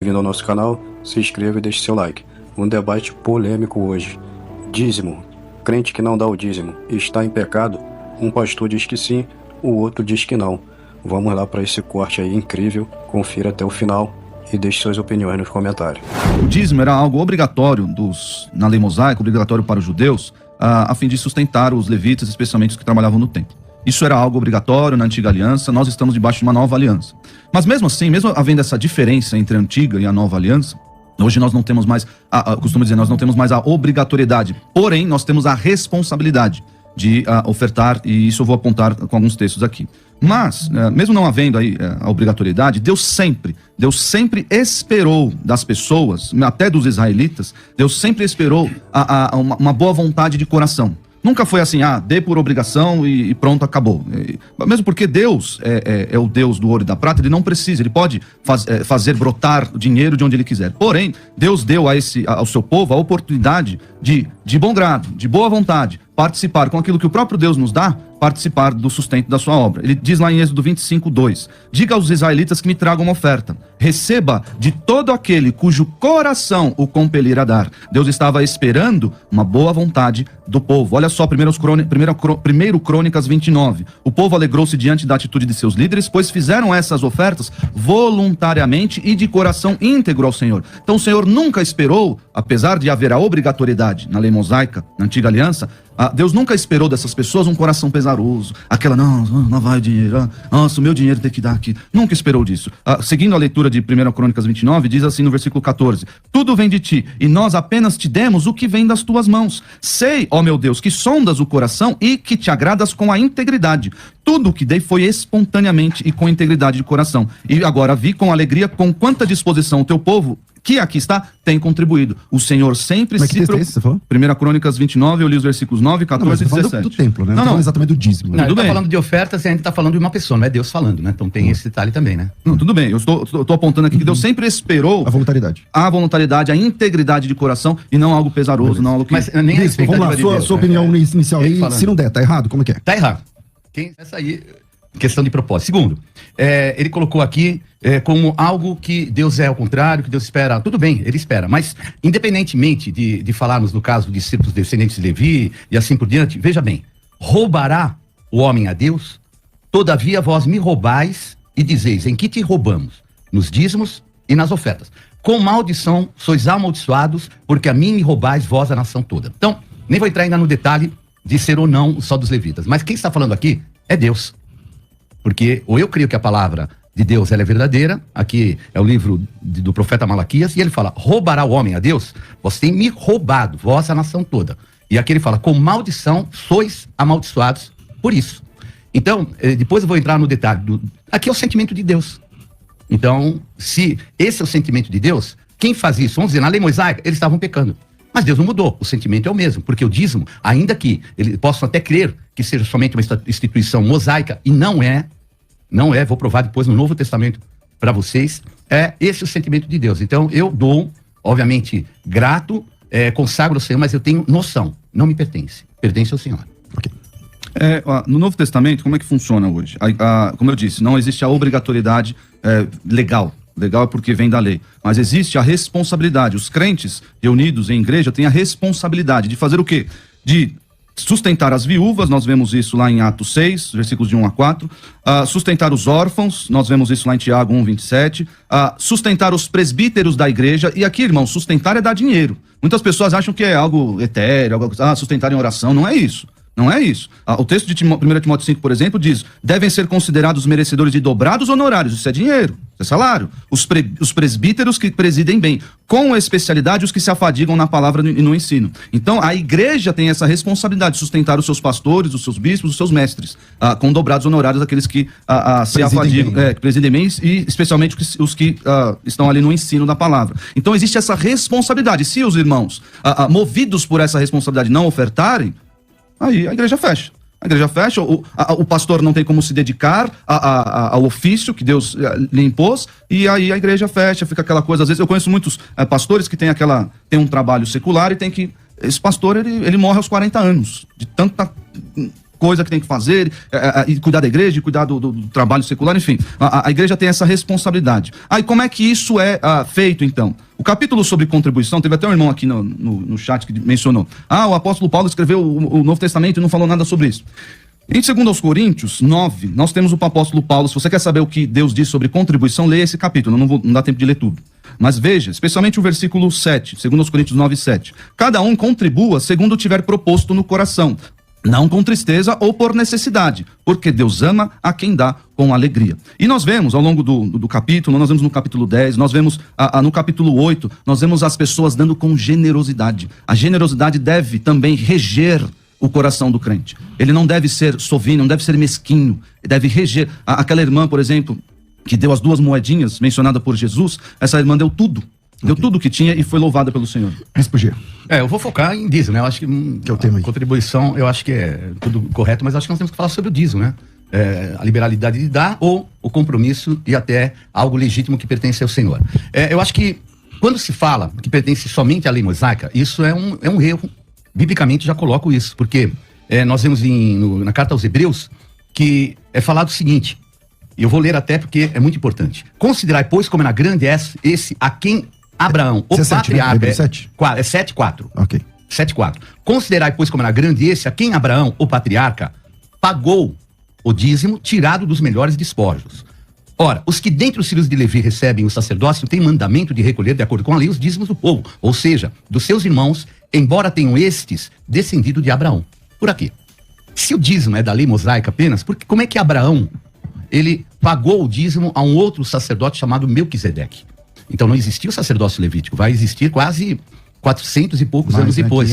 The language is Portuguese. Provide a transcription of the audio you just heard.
Bem-vindo ao nosso canal, se inscreva e deixe seu like. Um debate polêmico hoje. Dízimo. Crente que não dá o dízimo está em pecado? Um pastor diz que sim, o outro diz que não. Vamos lá para esse corte aí incrível, confira até o final e deixe suas opiniões nos comentários. O dízimo era algo obrigatório na lei mosaica, obrigatório para os judeus, a fim de sustentar os levitas, especialmente os que trabalhavam no templo. Isso era algo obrigatório na antiga aliança, nós estamos debaixo de uma nova aliança. Mas mesmo assim, mesmo havendo essa diferença entre a antiga e a nova aliança, hoje nós não temos mais, costumo dizer, nós não temos mais a obrigatoriedade, porém nós temos a responsabilidade de ofertar, e isso eu vou apontar com alguns textos aqui. Mas, mesmo não havendo aí a obrigatoriedade, Deus sempre esperou das pessoas, até dos israelitas, Deus sempre esperou uma boa vontade de coração. Nunca foi assim, dê por obrigação e pronto, acabou. Mesmo porque Deus é o Deus do ouro e da prata, ele não precisa, ele pode fazer brotar dinheiro de onde ele quiser. Porém, Deus deu ao seu povo a oportunidade de bom grado, de boa vontade, participar com aquilo que o próprio Deus nos dá, participar do sustento da sua obra. Ele diz lá em Êxodo 25:2, diga aos israelitas que me tragam uma oferta, receba de todo aquele cujo coração o compelir a dar. Deus estava esperando uma boa vontade do povo. Olha só, 1 Crônicas 29, o povo alegrou-se diante da atitude de seus líderes, pois fizeram essas ofertas voluntariamente e de coração íntegro ao Senhor. Então o Senhor nunca esperou, apesar de haver a obrigatoriedade na lei mosaica, na antiga aliança, Deus nunca esperou dessas pessoas um coração pesaroso, aquela, não vai o dinheiro, nossa, o meu dinheiro tem que dar aqui. Nunca esperou disso. Seguindo a leitura de 1 Crônicas 29, diz assim no versículo 14, tudo vem de ti, e nós apenas te demos o que vem das tuas mãos. Sei, ó meu Deus, que sondas o coração e que te agradas com a integridade. Tudo o que dei foi espontaneamente e com integridade de coração. E agora vi com alegria com quanta disposição o teu povo, que aqui está, tem contribuído. O Senhor sempre se preocupa. 1 Crônicas 29, eu li os versículos 9, 14 e 17. Do templo, né? Não exatamente do dízimo. Não, ele tá falando de ofertas e a gente tá falando de uma pessoa, não é Deus falando, né? Então tem esse detalhe também, né? Não, tudo bem, eu estou apontando aqui que Deus sempre esperou a voluntariedade, a integridade de coração e não algo pesaroso, não algo que... Mas nem a expectativa vamos lá, sua opinião inicial aí, se não der, tá errado? Como é que é? Tá errado. Essa aí, questão de propósito. Segundo, ele colocou aqui como algo que Deus é ao contrário, que Deus espera. Tudo bem, ele espera, mas independentemente de falarmos no caso de discípulos descendentes de Levi e assim por diante, veja bem, roubará o homem a Deus? Todavia vós me roubais e dizeis, em que te roubamos? Nos dízimos e nas ofertas. Com maldição sois amaldiçoados, porque a mim me roubais vós a nação toda. Então, nem vou entrar ainda no detalhe de ser ou não só dos levitas, mas quem está falando aqui é Deus. Porque ou eu creio que a palavra de Deus ela é verdadeira, aqui é o livro do profeta Malaquias, e ele fala, roubará o homem a Deus? Você tem me roubado, vós a nação toda. E aqui ele fala, com maldição sois amaldiçoados por isso. Então, depois eu vou entrar no detalhe, aqui é o sentimento de Deus. Então, se esse é o sentimento de Deus, quem faz isso? Vamos dizer, na lei mosaica, eles estavam pecando. Mas Deus não mudou, o sentimento é o mesmo, porque o dízimo, ainda que eles possam até crer que seja somente uma instituição mosaica, e não é, vou provar depois no Novo Testamento para vocês, é esse o sentimento de Deus. Então eu dou, obviamente, grato, consagro ao Senhor, mas eu tenho noção, não me pertence, pertence ao Senhor. Okay. No Novo Testamento, como é que funciona hoje? Como eu disse, não existe a obrigatoriedade legal. Legal é porque vem da lei. Mas existe a responsabilidade. Os crentes reunidos em igreja têm a responsabilidade de fazer o quê? De sustentar as viúvas, nós vemos isso lá em Atos 6, versículos de 1 a 4. Sustentar os órfãos, nós vemos isso lá em Tiago 1, 27. Sustentar os presbíteros da igreja. E aqui, irmão, sustentar é dar dinheiro. Muitas pessoas acham que é algo etéreo, sustentar em oração. Não é isso. Não é isso. O texto de 1 Timóteo 5, por exemplo, diz, devem ser considerados merecedores de dobrados honorários. Isso é dinheiro, isso é salário. Os presbíteros que presidem bem, com especialidade os que se afadigam na palavra e no ensino. Então, a igreja tem essa responsabilidade de sustentar os seus pastores, os seus bispos, os seus mestres, com dobrados honorários, aqueles que se afadigam, que presidem bem, e especialmente os que estão ali no ensino da palavra. Então, existe essa responsabilidade. Se os irmãos, movidos por essa responsabilidade, não ofertarem, aí a igreja fecha. A igreja fecha, o pastor não tem como se dedicar ao ofício que Deus lhe impôs, e aí a igreja fecha, fica aquela coisa. Às vezes eu conheço muitos pastores que tem um trabalho secular e tem que... Esse pastor, ele morre aos 40 anos, de tanta coisa que tem que fazer, e cuidar da igreja, e cuidar do trabalho secular, enfim. A igreja tem essa responsabilidade. Aí como é que isso é feito, então? O capítulo sobre contribuição, teve até um irmão aqui no chat que mencionou. O apóstolo Paulo escreveu o Novo Testamento e não falou nada sobre isso. Em 2 Coríntios 9, nós temos o apóstolo Paulo. Se você quer saber o que Deus diz sobre contribuição, leia esse capítulo, não dá tempo de ler tudo. Mas veja, especialmente o versículo 7, 2 Coríntios 9, 7. Cada um contribua segundo tiver proposto no coração, não com tristeza ou por necessidade, porque Deus ama a quem dá com alegria. E nós vemos ao longo do capítulo, nós vemos no capítulo 10, nós vemos no capítulo 8, nós vemos as pessoas dando com generosidade. A generosidade deve também reger o coração do crente. Ele não deve ser sovino, não deve ser mesquinho, ele deve reger. Aquela irmã, por exemplo, que deu as 2 moedinhas mencionada por Jesus, essa irmã deu tudo. Deu tudo que tinha e foi louvada pelo Senhor. Eu vou focar em dízimo, né? Eu acho que é o tema aí. Contribuição, eu acho que é tudo correto, mas acho que nós temos que falar sobre o dízimo, né? A liberalidade de dar ou o compromisso e até algo legítimo que pertence ao Senhor. Eu acho que quando se fala que pertence somente à lei mosaica, isso é um erro. Biblicamente já coloco isso, porque nós vemos na carta aos Hebreus que é falado o seguinte, e eu vou ler até porque é muito importante. Considerai, pois, como era grande esse a quem Abraão, o patriarca... 7? É 7:4. Ok. 7:4. Considerai, pois, como era grande esse a quem Abraão, o patriarca, pagou o dízimo tirado dos melhores despojos. Ora, os que dentre os filhos de Levi recebem o sacerdócio têm mandamento de recolher de acordo com a lei os dízimos do povo, ou seja, dos seus irmãos, embora tenham estes descendido de Abraão. Por aqui. Se o dízimo é da lei mosaica apenas, porque como é que Abraão, ele pagou o dízimo a um outro sacerdote chamado Melquisedeque? Então não existia o sacerdócio levítico, vai existir quase 400 e poucos anos depois.